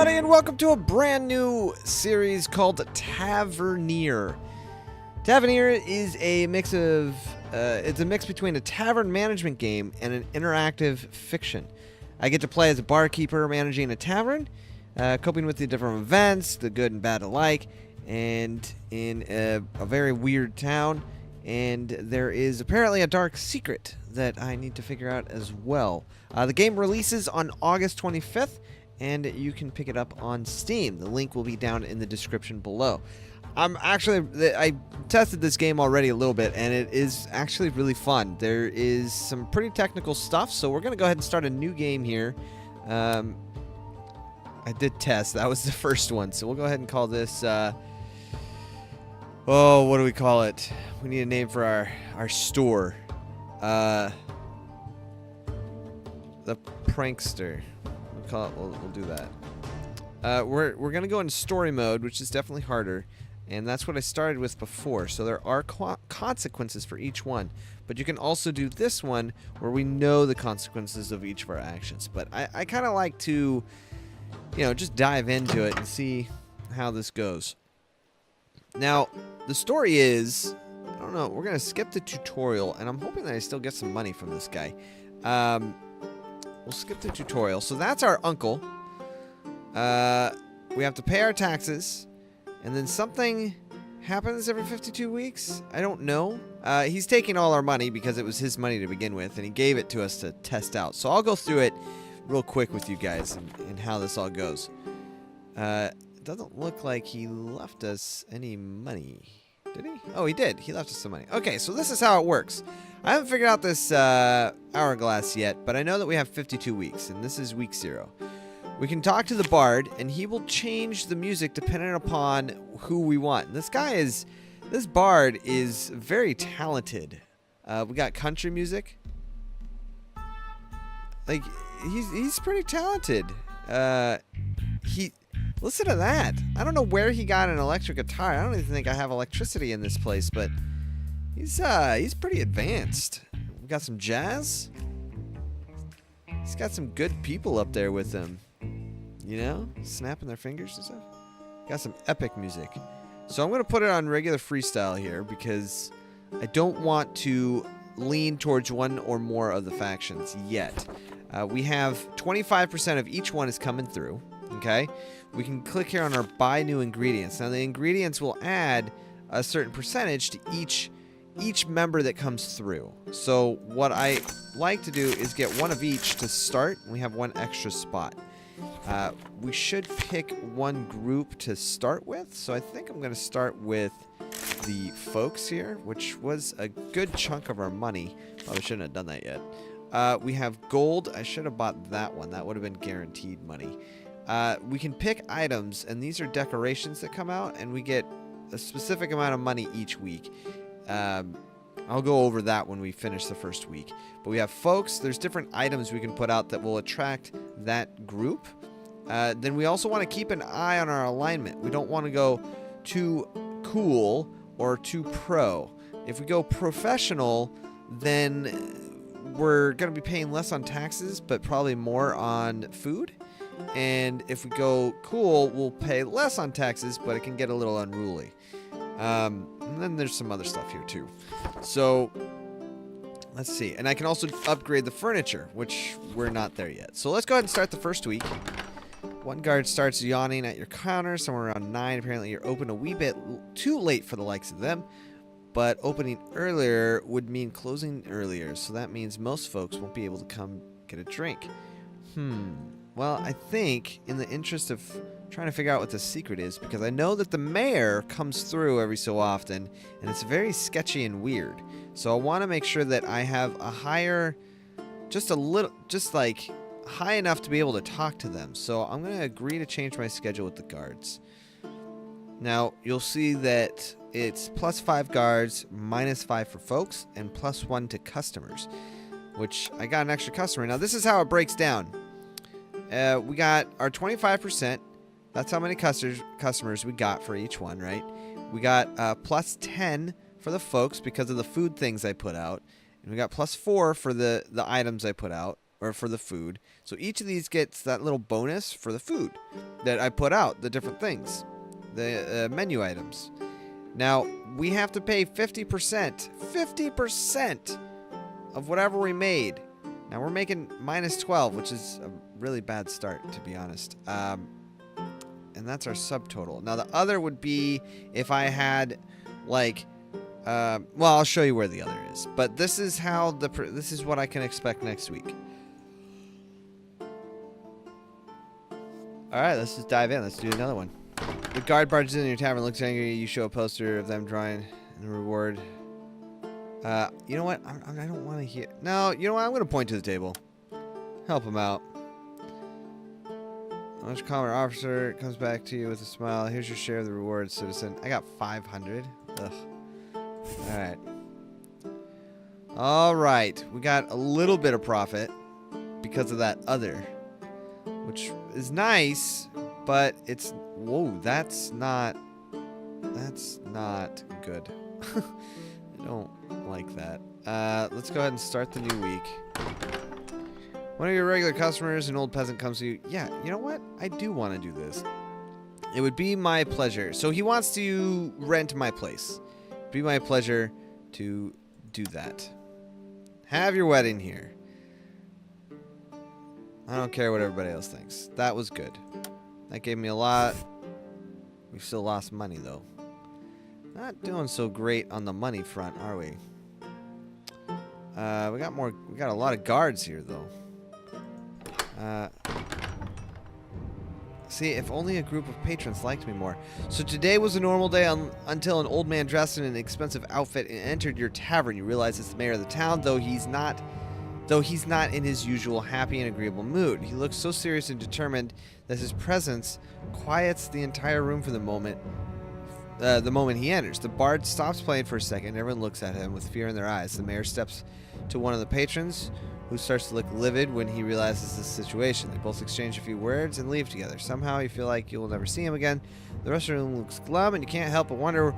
everybody, and welcome to a brand new series called Tavernier. Tavernier is a mix of, it's a mix between a tavern management game and an interactive fiction. I get to play as a barkeeper managing a tavern, coping with the different events, the good and bad alike, and in a very weird town. And there is apparently a dark secret that I need to figure out as well. The game releases on August 25th, and you can pick it up on Steam. The link will be down in the description below. I tested this game already a little bit, and it is actually really fun. There is some pretty technical stuff, so we're going to go ahead and start a new game here. I did test. That was the first one, so we'll go ahead and call this... oh, what do we call it? We need a name for our store. The Prankster. We'll do that. We're gonna go in story mode, which is definitely harder, and that's what I started with before. So there are consequences for each one, but you can also do this one where we know the consequences of each of our actions. But I kind of like to, just dive into it and see how this goes. Now, the story is, I don't know, we're gonna skip the tutorial, and I'm hoping that I still get some money from this guy. We'll skip the tutorial. So that's our uncle. We have to pay our taxes. And then something happens every 52 weeks? I don't know. He's taking all our money because it was his money to begin with. And he gave it to us to test out. So I'll go through it real quick with you guys and how this all goes. It doesn't look like he left us any money. Did he? Oh, he did. He left us some money. Okay, so this is how it works. I haven't figured out this hourglass yet, but I know that we have 52 weeks, and this is week 0. We can talk to the bard, and he will change the music depending upon who we want. This bard is very talented. We got country music. Like, he's pretty talented. Listen to that. I don't know where he got an electric guitar. I don't even think I have electricity in this place, but he's pretty advanced. We got some jazz. He's got some good people up there with him. Snapping their fingers and stuff. Got some epic music. So I'm going to put it on regular freestyle here because I don't want to lean towards one or more of the factions yet. We have 25% of each one is coming through. Okay, we can click here on our buy new ingredients. Now the ingredients will add a certain percentage to each member that comes through. So what I like to do is get one of each to start. We have one extra spot. We should pick one group to start with. So I think I'm going to start with the folks here, which was a good chunk of our money. Probably shouldn't have done that yet. We have gold. I should have bought that one. That would have been guaranteed money. We can pick items, and these are decorations that come out, and we get a specific amount of money each week. I'll go over that when we finish the first week. But we have folks. There's different items we can put out that will attract that group. Then we also want to keep an eye on our alignment. We don't want to go too cool or too pro. If we go professional, then we're going to be paying less on taxes, but probably more on food. And if we go cool, we'll pay less on taxes, but it can get a little unruly. And then there's some other stuff here too. So let's see. And I can also upgrade the furniture, which we're not there yet. So let's go ahead and start the first week. One guard starts yawning at your counter somewhere around 9. Apparently you're open a wee bit too late for the likes of them. But opening earlier would mean closing earlier. So that means most folks won't be able to come get a drink. Well, I think in the interest of trying to figure out what the secret is, because I know that the mayor comes through every so often, and it's very sketchy and weird. So I want to make sure that I have a higher, high enough to be able to talk to them. So I'm going to agree to change my schedule with the guards. Now, you'll see that it's +5 guards, -5 for folks, and +1 to customers, which I got an extra customer. Now, this is how it breaks down. We got our 25%. That's how many customers we got for each one, right? We got +10 for the folks because of the food things I put out. And we got +4 for the items I put out. or for the food. So each of these gets that little bonus for the food that I put out, the different things, the menu items. Now, we have to pay 50% of whatever we made. Now, we're making minus 12, which is a really bad start, to be honest. And that's our subtotal. Now, the other would be if I had, like, well, I'll show you where the other is. But this is how this is what I can expect next week. All right, let's just dive in. Let's do another one. The guard barges in your tavern, looks angry. You show a poster of them drawing the reward. You know what? I don't want to hear. No, you know what? I'm going to point to the table. Help him out. Much calmer officer comes back to you with a smile. Here's your share of the reward, citizen. I got 500. Ugh. Alright. Alright. We got a little bit of profit because of that other, which is nice, but it's... Whoa, that's not good. I don't like that. Let's go ahead and start the new week. One of your regular customers, an old peasant, comes to you. Yeah, you know what? I do want to do this. It would be my pleasure. So he wants to rent my place. It'd be my pleasure to do that. Have your wedding here. I don't care what everybody else thinks. That was good. That gave me a lot. We still lost money, though. Not doing so great on the money front, are we? We got a lot of guards here, though. See, if only a group of patrons liked me more. So today was a normal day until an old man dressed in an expensive outfit entered your tavern. You realize it's the mayor of the town, though he's not in his usual happy and agreeable mood. He looks so serious and determined that his presence quiets the entire room for the moment he enters. The bard stops playing for a second. Everyone looks at him with fear in their eyes. The mayor steps to one of the patrons, who starts to look livid when he realizes the situation. They both exchange a few words and leave together. Somehow you feel like you'll never see him again. The rest of the room looks glum, and you can't help but wonder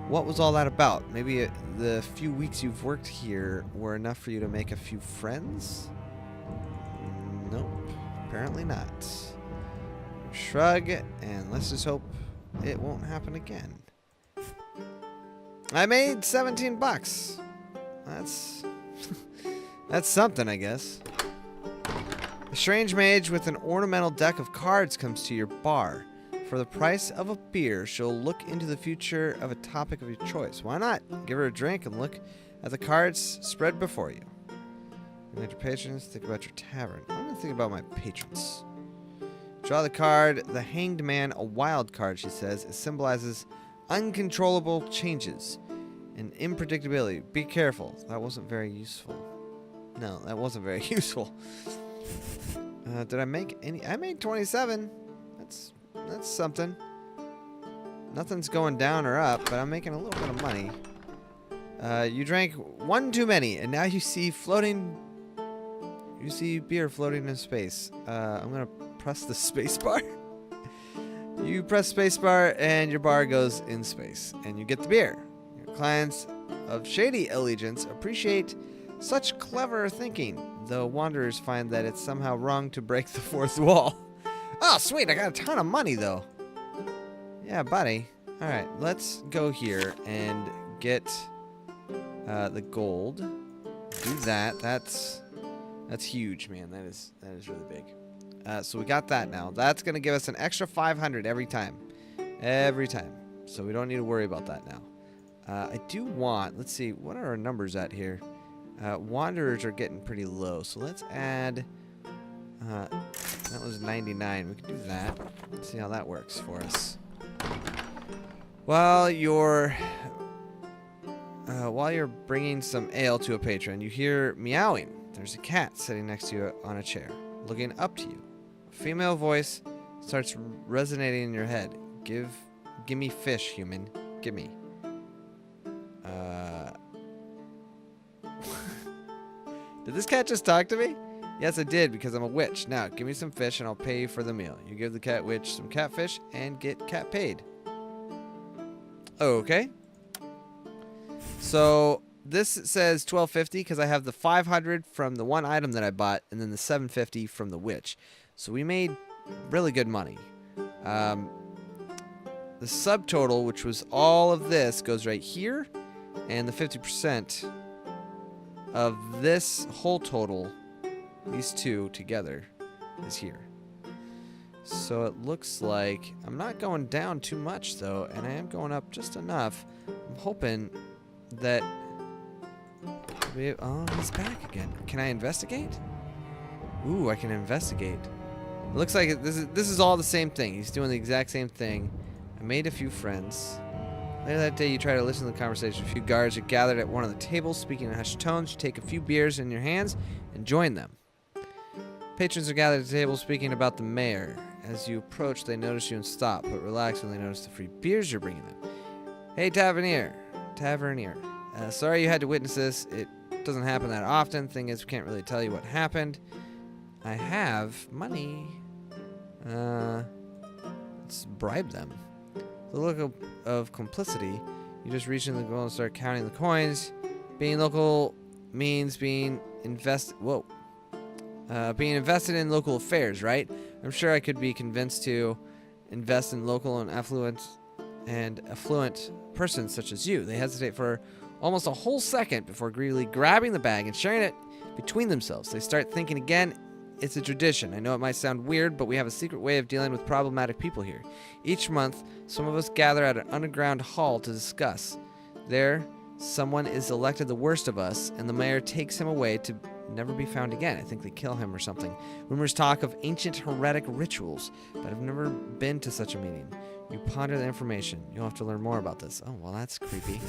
what was all that about. Maybe the few weeks you've worked here were enough for you to make a few friends? Nope, apparently not. Shrug, and let's just hope it won't happen again. I made 17 bucks. That's something, I guess. A strange mage with an ornamental deck of cards comes to your bar. For the price of a beer, she'll look into the future of a topic of your choice. Why not? Give her a drink and look at the cards spread before you. Look at your patrons, think about your tavern. I'm going to think about my patrons. Draw the card, the Hanged Man, a wild card, she says. It symbolizes uncontrollable changes and unpredictability. Be careful. That wasn't very useful. No, that wasn't very useful. Did I make any? I made 27. That's something. Nothing's going down or up, but I'm making a little bit of money. You drank one too many, and now you see beer floating in space. I'm gonna press the space bar. You press space bar, and your bar goes in space, and you get the beer. Your clients of shady allegiance appreciate such clever thinking, though wanderers find that it's somehow wrong to break the fourth wall. Oh, sweet, I got a ton of money, though. Yeah, buddy. Alright, let's go here and get the gold. Do that. That's huge, man. That is really big. So we got that now. That's going to give us an extra 500 every time. Every time. So we don't need to worry about that now. I do want... Let's see. What are our numbers at here? Wanderers are getting pretty low. So let's add... that was 99. We can do that. Let's see how that works for us. While you're bringing some ale to a patron, you hear meowing. There's a cat sitting next to you on a chair, looking up to you. A female voice starts resonating in your head. Give me fish, human. Gimme. Did this cat just talk to me? Yes, I did, because I'm a witch. Now, give me some fish, and I'll pay you for the meal. You give the cat witch some catfish, and get cat paid. Okay. So, this says 1250 because I have the 500 from the one item that I bought, and then the 750 from the witch. So we made really good money. The subtotal, which was all of this, goes right here, and the 50% of this whole total, these two together, is here. So it looks like I'm not going down too much though, and I am going up just enough. I'm hoping that oh, he's back again. Can I investigate? Ooh, I can investigate. It looks like this is all the same thing. He's doing the exact same thing. I made a few friends. Later that day, you try to listen to the conversation. A few guards are gathered at one of the tables, speaking in hushed tones. You take a few beers in your hands and join them. Patrons are gathered at the table, speaking about the mayor. As you approach, they notice you and stop, but relax when they notice the free beers you're bringing them. Hey, Tavernier. Sorry you had to witness this. It doesn't happen that often. Thing is, we can't really tell you what happened. I have money. Let's bribe them. The look of complicity. You just reach in the goal and start counting the coins. Being local means being invested in local affairs, right? I'm sure I could be convinced to invest in local and affluent persons such as you. They hesitate for almost a whole second before greedily grabbing the bag and sharing it between themselves. They start thinking again. It's a tradition. I know it might sound weird, but we have a secret way of dealing with problematic people here. Each month, some of us gather at an underground hall to discuss. There, someone is elected the worst of us, and the mayor takes him away to never be found again. I think they kill him or something. Rumors talk of ancient heretic rituals, but I've never been to such a meeting. You ponder the information. You'll have to learn more about this. Oh, well, that's creepy.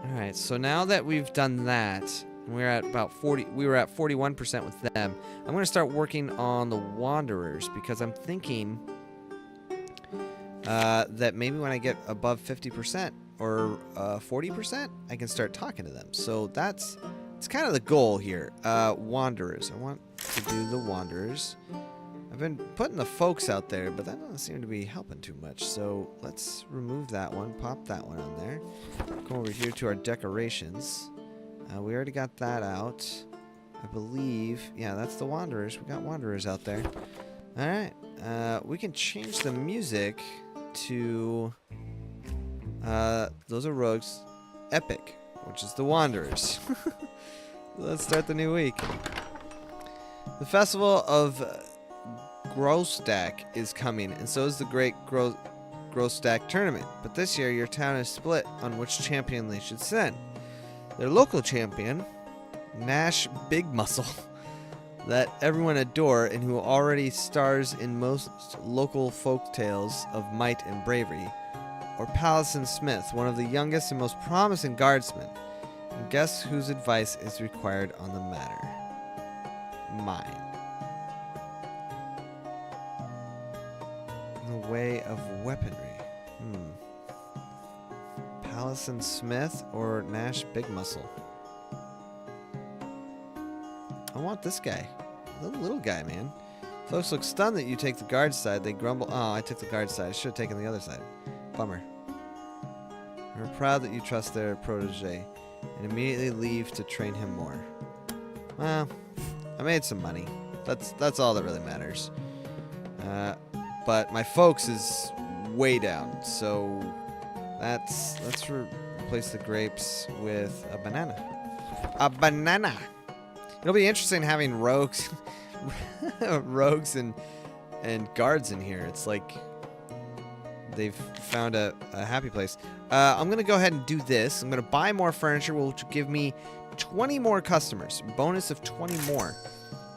Alright, so now that we've done that, we're at about 40. We were at 41% with them. I'm going to start working on the Wanderers because I'm thinking that maybe when I get above 50% or 40%, I can start talking to them. So it's kind of the goal here. Wanderers. I want to do the Wanderers. I've been putting the folks out there, but that doesn't seem to be helping too much. So let's remove that one. Pop that one on there. Go over here to our decorations. We already got that out. I believe. Yeah, that's the Wanderers. We got Wanderers out there. Alright. We can change the music to... those are Rogues. Epic, which is the Wanderers. Let's start the new week. The Festival of Grosstack is coming, and so is the Great Grosstack Tournament. But this year, your town is split on which champion they should send. Their local champion, Nash Big Muscle, that everyone adore and who already stars in most local folk tales of might and bravery, or Palison Smith, one of the youngest and most promising guardsmen. And guess whose advice is required on the matter? Mine. In the way of weaponry. Palison Smith or Nash Big Muscle? I want this guy. The little guy, man. Folks look stunned that you take the guard side. They grumble. Oh, I took the guard side. I should have taken the other side. Bummer. They're proud that you trust their protege and immediately leave to train him more. Well, I made some money. That's all that really matters. But my folks is way down, so let's replace the grapes with a banana. A banana. It'll be interesting having rogues, rogues and guards in here. It's like they've found a happy place. I'm gonna go ahead and do this. I'm gonna buy more furniture, which will give me 20 more customers. Bonus of 20 more.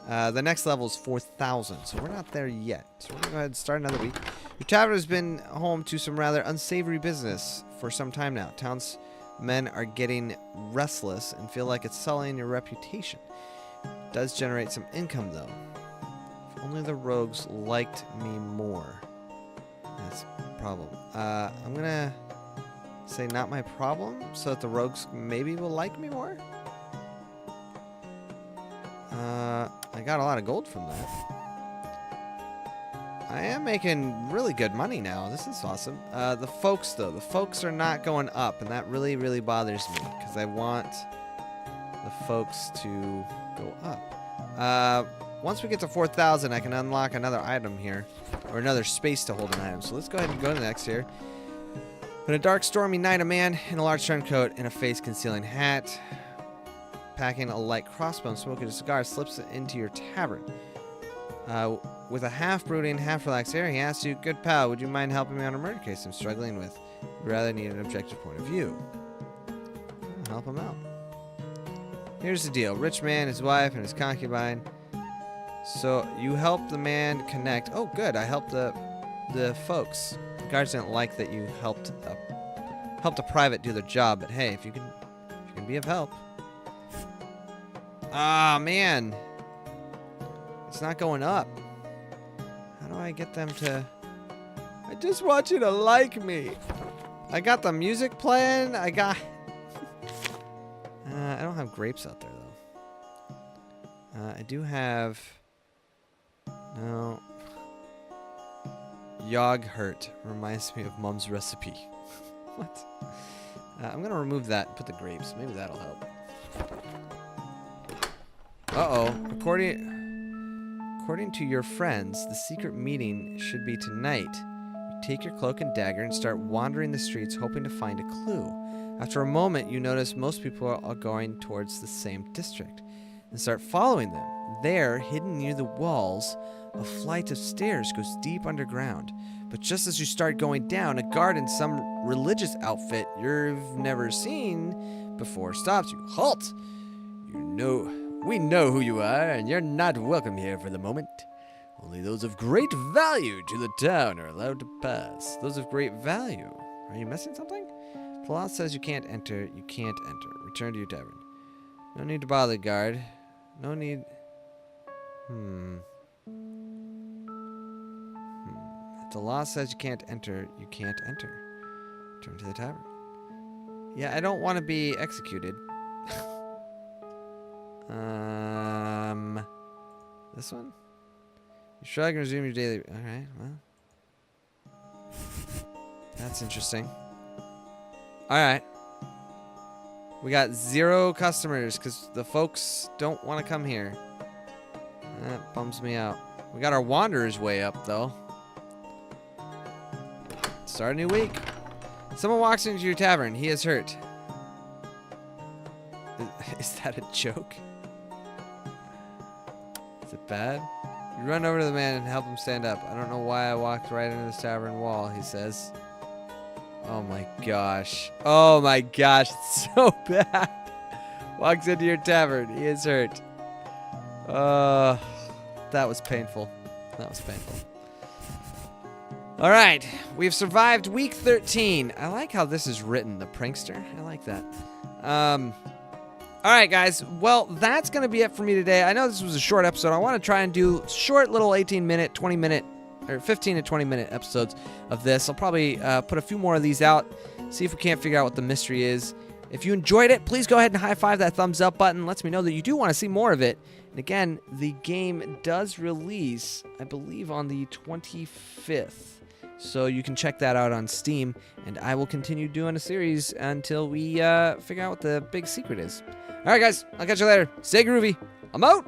The next level is 4,000, so we're not there yet. So we're gonna go ahead and start another week. Your tavern has been home to some rather unsavory business for some time now. Townsmen are getting restless and feel like it's sullying your reputation. It does generate some income, though. If only the rogues liked me more. That's a problem. I'm gonna say not my problem, so that the rogues maybe will like me more. I got a lot of gold from that. I am making really good money now. This is awesome. The folks, though. The folks are not going up, and that really, really bothers me, because I want the folks to go up. Once we get to 4,000, I can unlock another item here, or another space to hold an item. So let's go ahead and go to the next here. On a dark, stormy night, a man in a large turncoat and a face-concealing hat, packing a light crossbow and smoking a cigar, slips into your tavern. With a half-brooding, half-relaxed air, he asks you, "Good pal, would you mind helping me on a murder case I'm struggling with? Would rather need an objective point of view." I'll help him out. Here's the deal. Rich man, his wife, and his concubine. So, you help the man connect. Oh, good. I helped the folks. The guards didn't like that you helped a private do their job, but hey, if you can be of help. Ah, man. It's not going up. How do I get them to... I just want you to like me. I got the music playing. I got... I don't have grapes out there, though. I do have... No. Yoghurt reminds me of Mom's recipe. What? I'm going to remove that and put the grapes. Maybe that'll help. Uh-oh. According to your friends, the secret meeting should be tonight. You take your cloak and dagger and start wandering the streets hoping to find a clue. After a moment, you notice most people are going towards the same district and start following them. There, hidden near the walls, a flight of stairs goes deep underground. But just as you start going down, a guard in some religious outfit you've never seen before stops you. Halt! We know who you are, and you're not welcome here for the moment. Only those of great value to the town are allowed to pass. Those of great value. Are you missing something? The law says you can't enter. You can't enter. Return to your tavern. No need to bother, guard. No need... If the law says you can't enter, you can't enter. Return to the tavern. Yeah, I don't want to be executed. This one? You shrug and resume your daily... Alright, well. That's interesting. Alright. We got 0 customers because the folks don't want to come here. That bums me out. We got our Wanderer's Way up, though. Start a new week. Someone walks into your tavern. He is hurt. Is that a joke? Is it bad? You run over to the man and help him stand up. I don't know why I walked right into this tavern wall, he says. Oh my gosh. Oh my gosh. It's so bad. Walks into your tavern. He is hurt. That was painful. That was painful. All right. We've survived week 13. I like how this is written, the prankster. I like that. All right, guys. Well, that's going to be it for me today. I know this was a short episode. I want to try and do short little 18-minute, 20-minute, or 15 to 20-minute episodes of this. I'll probably put a few more of these out, see if we can't figure out what the mystery is. If you enjoyed it, please go ahead and high-five that thumbs up button. Lets me know that you do want to see more of it. And again, the game does release, I believe, on the 25th. So you can check that out on Steam. And I will continue doing a series until we figure out what the big secret is. All right, guys. I'll catch you later. Stay groovy. I'm out.